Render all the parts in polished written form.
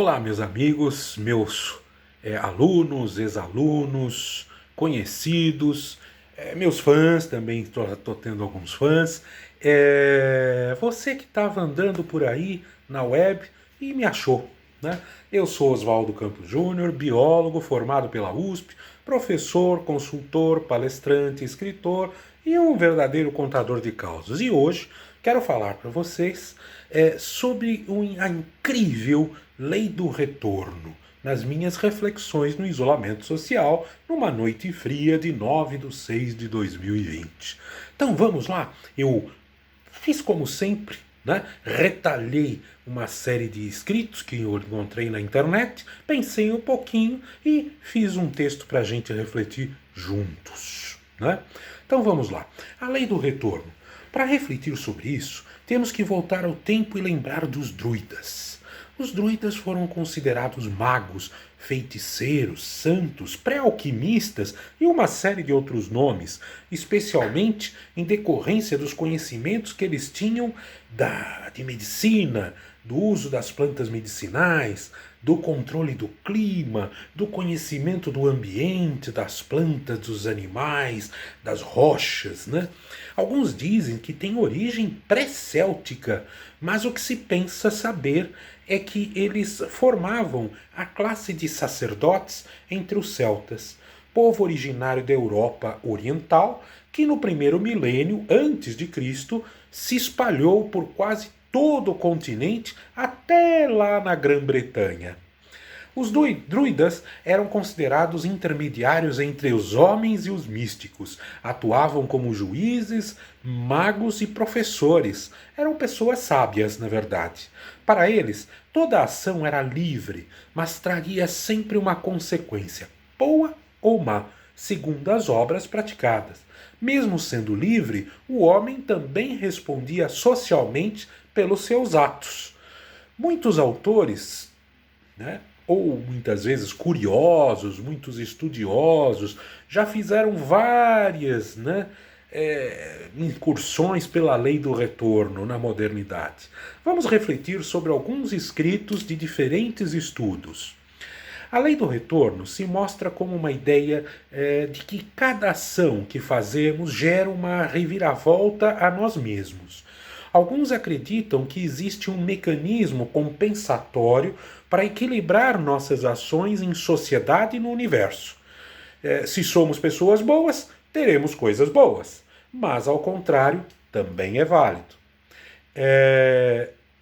Olá, meus amigos, meus alunos, ex-alunos, conhecidos, meus fãs, também estou tendo alguns fãs. Você que estava andando por aí na web e me achou, né? Eu sou Oswaldo Campos Júnior, biólogo formado pela USP, professor, consultor, palestrante, escritor e um verdadeiro contador de causas. E hoje quero falar para vocês sobre a incrível lei do retorno, nas minhas reflexões no isolamento social, numa noite fria de 9/6/2020. Então vamos lá, eu fiz como sempre, né? Retalhei uma série de escritos que eu encontrei na internet, pensei um pouquinho e fiz um texto para a gente refletir juntos, né? Então vamos lá. A lei do retorno. Para refletir sobre isso, temos que voltar ao tempo e lembrar dos druidas. Os druidas foram considerados magos, feiticeiros, santos, pré-alquimistas e uma série de outros nomes, especialmente em decorrência dos conhecimentos que eles tinham de medicina, do uso das plantas medicinais, do controle do clima, do conhecimento do ambiente, das plantas, dos animais, das rochas, né? Alguns dizem que tem origem pré-céltica, mas o que se pensa saber é que eles formavam a classe de sacerdotes entre os celtas, povo originário da Europa Oriental, que no primeiro milênio antes de Cristo se espalhou por quase todo o continente até lá na Grã-Bretanha. Os druidas eram considerados intermediários entre os homens e os místicos. Atuavam como juízes, magos e professores. Eram pessoas sábias, na verdade. Para eles, toda ação era livre, mas traria sempre uma consequência, boa ou má, segundo as obras praticadas. Mesmo sendo livre, o homem também respondia socialmente pelos seus atos. Muitos autores, né, ou muitas vezes curiosos, muitos estudiosos, já fizeram várias, incursões pela lei do retorno na modernidade. Vamos refletir sobre alguns escritos de diferentes estudos. A lei do retorno se mostra como uma ideia de que cada ação que fazemos gera uma reviravolta a nós mesmos. Alguns acreditam que existe um mecanismo compensatório para equilibrar nossas ações em sociedade e no universo. Se somos pessoas boas, teremos coisas boas, mas ao contrário, também é válido.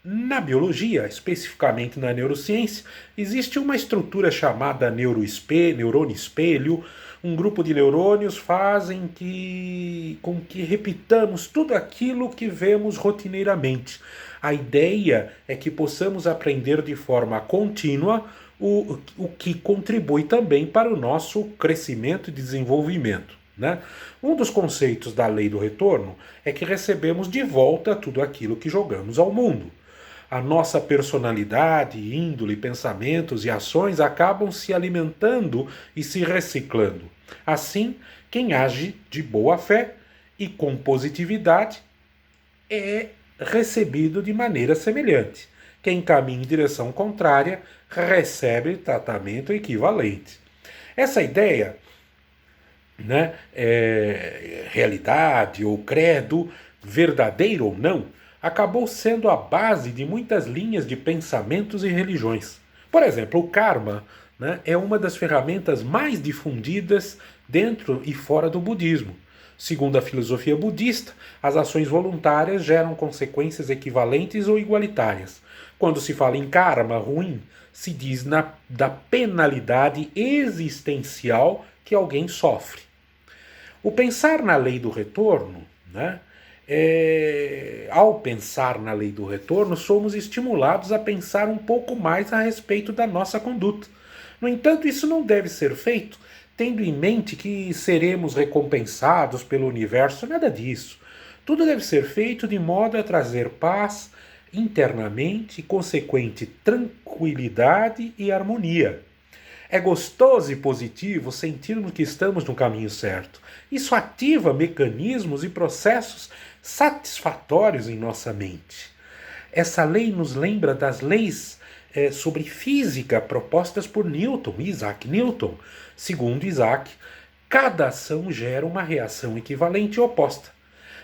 Na biologia, especificamente na neurociência, existe uma estrutura chamada neurônio espelho. Um grupo de neurônios fazem com que repitamos tudo aquilo que vemos rotineiramente. A ideia é que possamos aprender de forma contínua, o que contribui também para o nosso crescimento e desenvolvimento, né? Um dos conceitos da lei do retorno é que recebemos de volta tudo aquilo que jogamos ao mundo. A nossa personalidade, índole, pensamentos e ações acabam se alimentando e se reciclando. Assim, quem age de boa fé e com positividade é recebido de maneira semelhante. Quem caminha em direção contrária recebe tratamento equivalente. Essa ideia, realidade ou credo, verdadeiro ou não, acabou sendo a base de muitas linhas de pensamentos e religiões. Por exemplo, o karma, é uma das ferramentas mais difundidas dentro e fora do budismo. Segundo a filosofia budista, as ações voluntárias geram consequências equivalentes ou igualitárias. Quando se fala em karma ruim, se diz da penalidade existencial que alguém sofre. O pensar na lei do retorno, ao pensar na lei do retorno, somos estimulados a pensar um pouco mais a respeito da nossa conduta. No entanto, isso não deve ser feito tendo em mente que seremos recompensados pelo universo, nada disso. Tudo deve ser feito de modo a trazer paz internamente e consequente tranquilidade e harmonia. É gostoso e positivo sentirmos que estamos no caminho certo. Isso ativa mecanismos e processos satisfatórios em nossa mente. Essa lei nos lembra das leis sobre física propostas por Newton, Isaac Newton. Segundo Isaac, cada ação gera uma reação equivalente e oposta,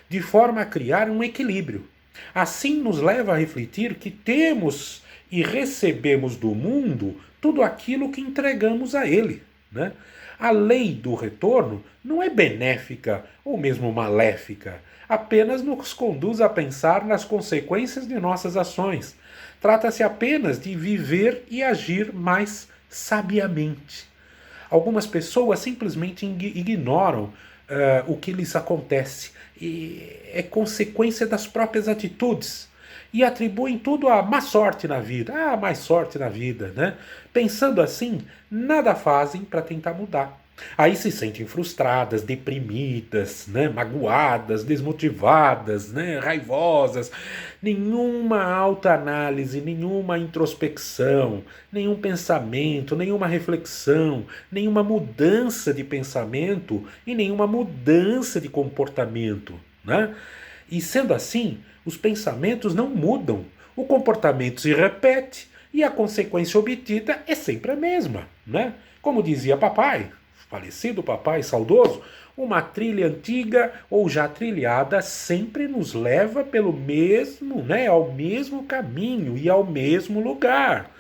de forma a criar um equilíbrio. Assim nos leva a refletir que temos e recebemos do mundo tudo aquilo que entregamos a ele, né? A lei do retorno não é benéfica ou mesmo maléfica, apenas nos conduz a pensar nas consequências de nossas ações. Trata-se apenas de viver e agir mais sabiamente. Algumas pessoas simplesmente ignoram o que lhes acontece e é consequência das próprias atitudes e atribuem tudo à má sorte na vida. Ah, mais sorte na vida, né? Pensando assim, nada fazem para tentar mudar. Aí se sentem frustradas, deprimidas, né? Magoadas, desmotivadas, né? Raivosas. Nenhuma autoanálise, nenhuma introspecção, nenhum pensamento, nenhuma reflexão, nenhuma mudança de pensamento e nenhuma mudança de comportamento, né? E sendo assim, os pensamentos não mudam, o comportamento se repete e a consequência obtida é sempre a mesma, né? Como dizia papai, falecido papai saudoso, uma trilha antiga ou já trilhada sempre nos leva pelo mesmo, né, ao mesmo caminho e ao mesmo lugar.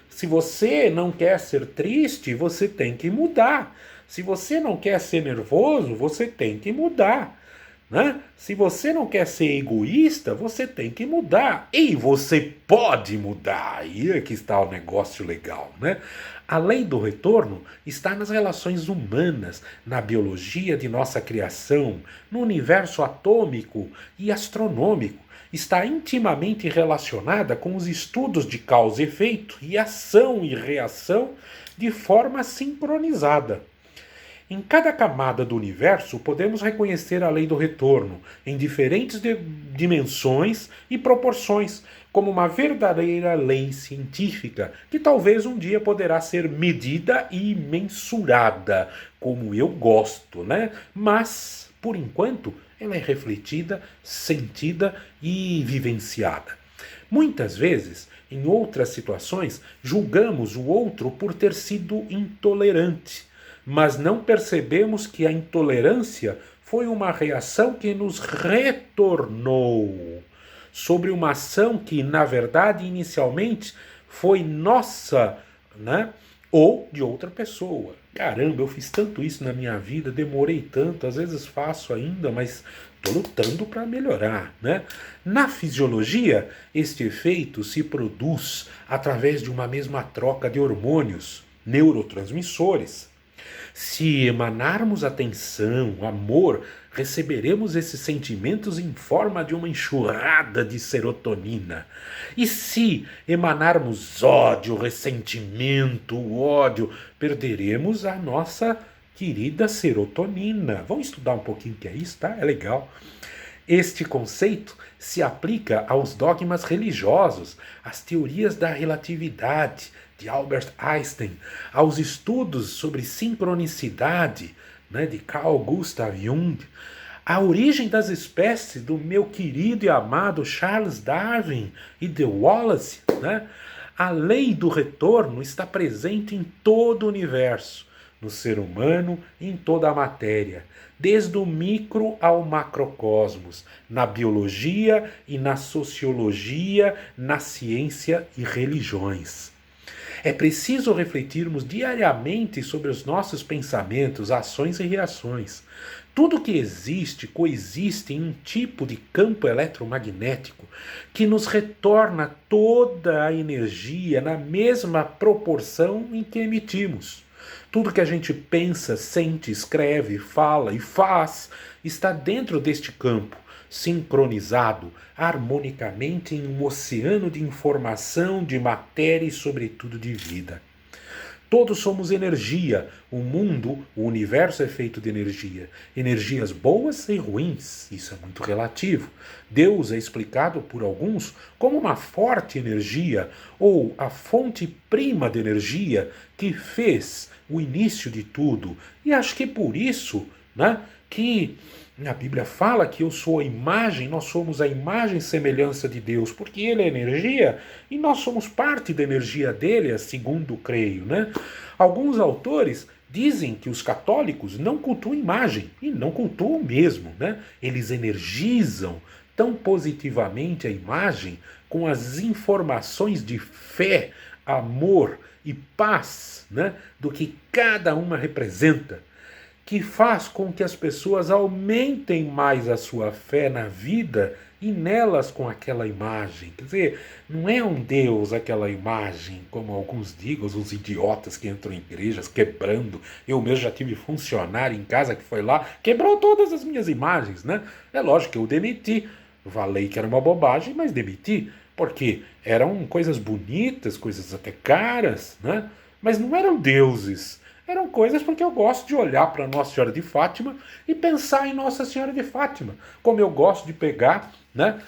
Se você não quer ser triste, você tem que mudar. Se você não quer ser nervoso, você tem que mudar. Né? Se você não quer ser egoísta, você tem que mudar. E você pode mudar. Aí é que está o negócio legal, né? A lei do retorno está nas relações humanas, na biologia de nossa criação, no universo atômico e astronômico. Está intimamente relacionada com os estudos de causa e efeito e ação e reação de forma sincronizada. Em cada camada do universo, podemos reconhecer a lei do retorno, em diferentes dimensões e proporções, como uma verdadeira lei científica, que talvez um dia poderá ser medida e mensurada, como eu gosto, né? Mas, por enquanto, ela é refletida, sentida e vivenciada. Muitas vezes, em outras situações, julgamos o outro por ter sido intolerante, mas não percebemos que a intolerância foi uma reação que nos retornou sobre uma ação que, na verdade, inicialmente foi nossa, né? Ou de outra pessoa. Caramba, eu fiz tanto isso na minha vida, demorei tanto, às vezes faço ainda, mas estou lutando para melhorar, né? Na fisiologia, este efeito se produz através de uma mesma troca de hormônios, neurotransmissores. Se emanarmos atenção, amor, receberemos esses sentimentos em forma de uma enxurrada de serotonina. E se emanarmos ódio, ressentimento, ódio, perderemos a nossa querida serotonina. Vamos estudar um pouquinho o que é isso, tá? É legal. Este conceito se aplica aos dogmas religiosos, às teorias da relatividade de Albert Einstein, aos estudos sobre sincronicidade, né, de Carl Gustav Jung, à origem das espécies do meu querido e amado Charles Darwin e de Wallace. Né? A lei do retorno está presente em todo o universo, no ser humano e em toda a matéria, desde o micro ao macrocosmos, na biologia e na sociologia, na ciência e religiões. É preciso refletirmos diariamente sobre os nossos pensamentos, ações e reações. Tudo que existe coexiste em um tipo de campo eletromagnético que nos retorna toda a energia na mesma proporção em que emitimos. Tudo que a gente pensa, sente, escreve, fala e faz está dentro deste campo, sincronizado harmonicamente em um oceano de informação, de matéria e, sobretudo, de vida. Todos somos energia. O mundo, o universo é feito de energia. Energias boas e ruins. Isso é muito relativo. Deus é explicado por alguns como uma forte energia ou a fonte prima de energia que fez o início de tudo. E acho que é por isso, né, que A Bíblia fala que eu sou a imagem, nós somos a imagem e semelhança de Deus, porque Ele é energia e nós somos parte da energia dele, segundo creio, né? Alguns autores dizem que os católicos não cultuam imagem, e não cultuam mesmo, né? Eles energizam tão positivamente a imagem com as informações de fé, amor e paz, né? Do que cada uma representa, que faz com que as pessoas aumentem mais a sua fé na vida e nelas com aquela imagem. Quer dizer, não é um Deus aquela imagem, como alguns digam, os idiotas que entram em igrejas quebrando. Eu mesmo já tive funcionário em casa que foi lá, quebrou todas as minhas imagens, né? É lógico que eu demiti. Falei que era uma bobagem, mas demiti, porque eram coisas bonitas, coisas até caras, né? Mas não eram deuses. Eram coisas porque eu gosto de olhar para Nossa Senhora de Fátima e pensar em Nossa Senhora de Fátima. Como eu gosto de pegar, né,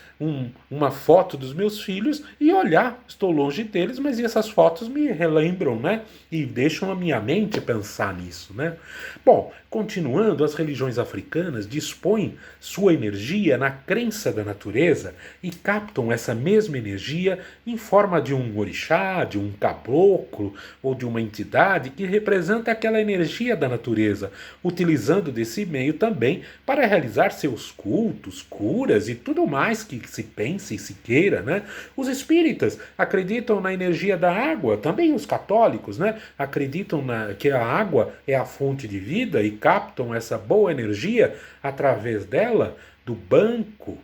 uma foto dos meus filhos e olhar, estou longe deles, mas essas fotos me relembram, né, e deixam a minha mente pensar nisso, né. Bom, continuando, as religiões africanas dispõem sua energia na crença da natureza e captam essa mesma energia em forma de um orixá, de um caboclo ou de uma entidade que representa aquela energia da natureza, utilizando desse meio também para realizar seus cultos, curas e tudo mais que se pense e se queira, né? Os espíritas acreditam na energia da água, também os católicos, né? Acreditam que a água é a fonte de vida e captam essa boa energia através dela, do branco,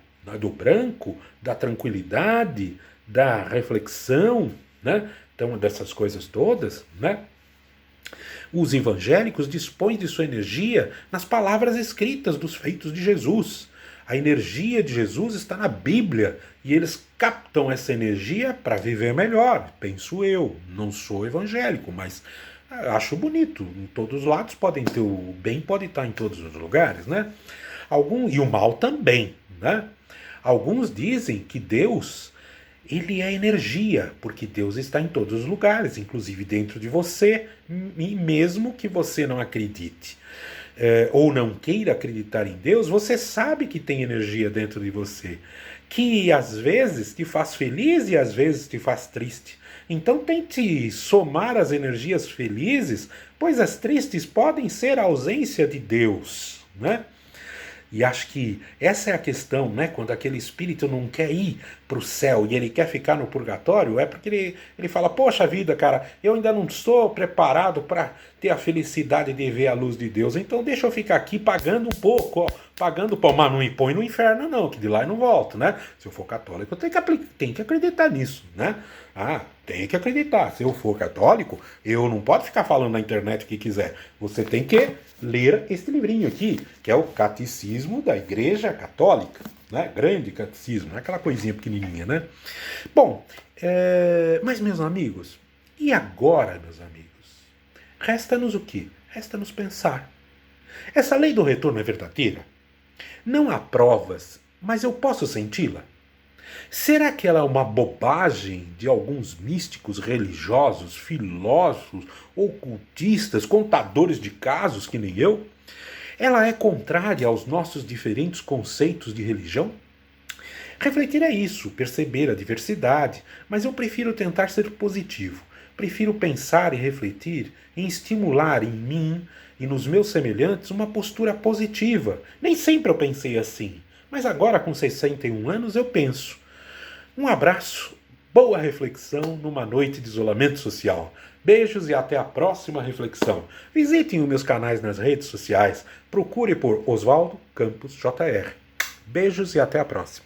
da tranquilidade, da reflexão, né? Então, dessas coisas todas, né? Os evangélicos dispõem de sua energia nas palavras escritas dos feitos de Jesus. A energia de Jesus está na Bíblia e eles captam essa energia para viver melhor, penso eu. Não sou evangélico, mas acho bonito. Em todos os lados podem ter o bem, pode estar em todos os lugares, né? E o mal também, né? Alguns dizem que Deus, ele é energia, porque Deus está em todos os lugares, inclusive dentro de você, e mesmo que você não acredite. Ou não queira acreditar em Deus, você sabe que tem energia dentro de você, que às vezes te faz feliz e às vezes te faz triste. Então tente somar as energias felizes, pois as tristes podem ser a ausência de Deus, né? E acho que essa é a questão, né? Quando aquele espírito não quer ir para o céu e ele quer ficar no purgatório, é porque ele fala, poxa vida, cara, eu ainda não estou preparado para ter a felicidade de ver a luz de Deus, então deixa eu ficar aqui pagando um pouco, ó, pagando pão, mas não me põe no inferno não, que de lá eu não volto, né? Se eu for católico, eu tenho que acreditar nisso, né? Tem que acreditar. Se eu for católico, eu não posso ficar falando na internet o que quiser. Você tem que ler este livrinho aqui, que é o Catecismo da Igreja Católica, né? Grande catecismo, não é aquela coisinha pequenininha, né? Bom, mas meus amigos, e agora, meus amigos? Resta-nos o quê? Resta-nos pensar. Essa lei do retorno é verdadeira? Não há provas, mas eu posso senti-la? Será que ela é uma bobagem de alguns místicos religiosos, filósofos, ocultistas, contadores de casos que nem eu? Ela é contrária aos nossos diferentes conceitos de religião? Refletir é isso, perceber a diversidade, mas eu prefiro tentar ser positivo. Prefiro pensar e refletir em estimular em mim e nos meus semelhantes uma postura positiva. Nem sempre eu pensei assim, mas agora com 61 anos eu penso. Um abraço, boa reflexão numa noite de isolamento social. Beijos e até a próxima reflexão. Visitem os meus canais nas redes sociais. Procure por Oswaldo Campos JR. Beijos e até a próxima.